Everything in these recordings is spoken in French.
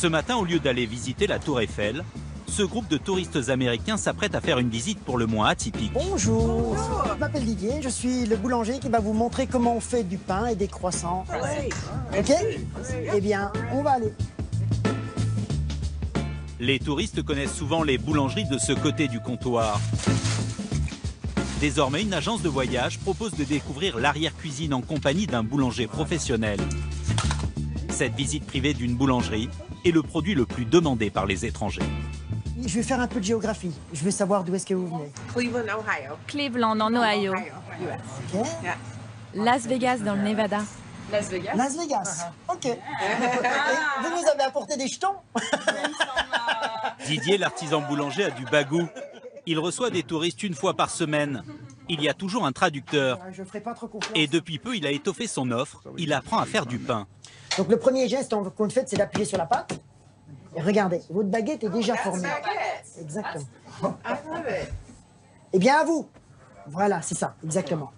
Ce matin, au lieu d'aller visiter la Tour Eiffel, ce groupe de touristes américains s'apprête à faire une visite pour le moins atypique. Bonjour, je m'appelle Didier, je suis le boulanger qui va vous montrer comment on fait du pain et des croissants. Ok? Eh bien, on va aller. Les touristes connaissent souvent les boulangeries de ce côté du comptoir. Désormais, une agence de voyage propose de découvrir l'arrière-cuisine en compagnie d'un boulanger professionnel. Cette visite privée d'une boulangerie est le produit le plus demandé par les étrangers. Je vais faire un peu de géographie. Je veux savoir d'où est-ce que vous venez. Cleveland, Ohio. Cleveland, en Ohio. Ok? Las Vegas, dans le Nevada. Las Vegas. Las Vegas. Ok. Et vous nous avez apporté des jetons? Didier, l'artisan boulanger, a du bagou. Il reçoit des touristes une fois par semaine. Il y a toujours un traducteur. Je ferai pas trop confiance. Et depuis peu, il a étoffé son offre. Il apprend à faire du pain. Donc le premier geste qu'on fait, c'est d'appuyer sur la pâte. Et regardez, votre baguette est déjà formée. Exactement. Eh bien, à vous. Voilà, c'est ça, exactement.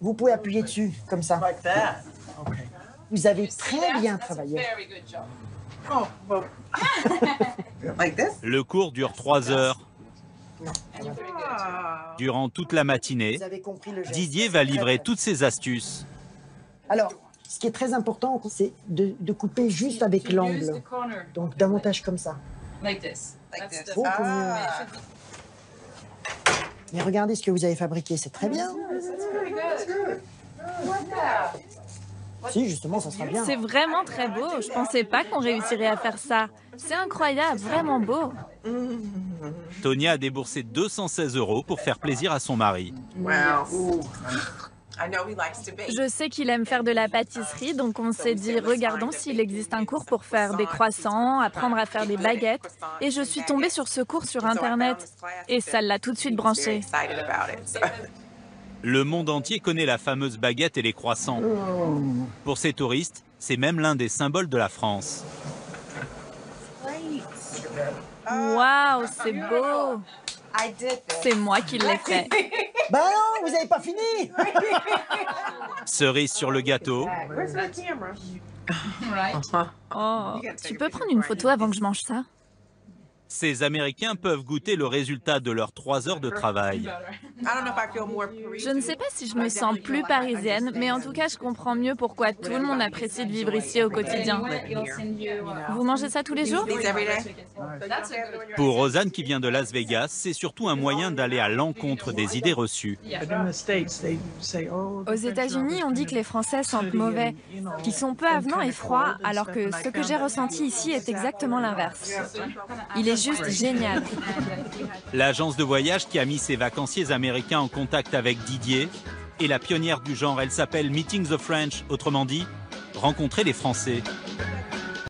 Vous pouvez appuyer dessus, comme ça. Vous avez très bien travaillé. Le cours dure 3 heures. Durant toute la matinée, Vous avez compris le geste. Didier va livrer toutes ses astuces. Alors, ce qui est très important, c'est de couper juste avec l'angle. Donc, davantage comme ça. Beaucoup mieux. Mais regardez ce que vous avez fabriqué, c'est très bien. Si, justement, ça sera bien. C'est vraiment très beau. Je pensais pas qu'on réussirait à faire ça. C'est incroyable, vraiment beau. Tonia a déboursé 216 € pour faire plaisir à son mari. Wow. I know he likes to bake. Je sais qu'il aime faire de la pâtisserie, donc on s'est dit, regardons s'il existe un cours pour faire des croissants, apprendre à faire des baguettes. Et je suis tombée sur ce cours sur Internet. Et ça l'a tout de suite branché. Excited about it. Le monde entier connaît la fameuse baguette et les croissants. Pour ces touristes, c'est même l'un des symboles de la France. Waouh, c'est beau. C'est moi qui l'ai fait. Bah non, vous n'avez pas fini. Cerise sur le gâteau, Where's my camera? Oh, tu peux prendre une photo avant que je mange ça? ces Américains peuvent goûter le résultat de leurs 3 heures de travail. I don't know if I feel more Je ne sais pas si je me sens plus parisienne, mais en tout cas, je comprends mieux pourquoi tout le monde apprécie de vivre ici au quotidien. Vous mangez ça tous les jours? These every day? Pour Rosanne qui vient de Las Vegas, c'est surtout un moyen d'aller à l'encontre des idées reçues. Aux États-Unis, on dit que les Français sentent mauvais, qu'ils sont peu avenants et froids, alors que ce que j'ai ressenti ici est exactement l'inverse. Il est juste génial. L'agence de voyage qui a mis ses vacanciers américains en contact avec Didier est la pionnière du genre. Elle s'appelle Meeting the French, autrement dit, rencontrer les Français.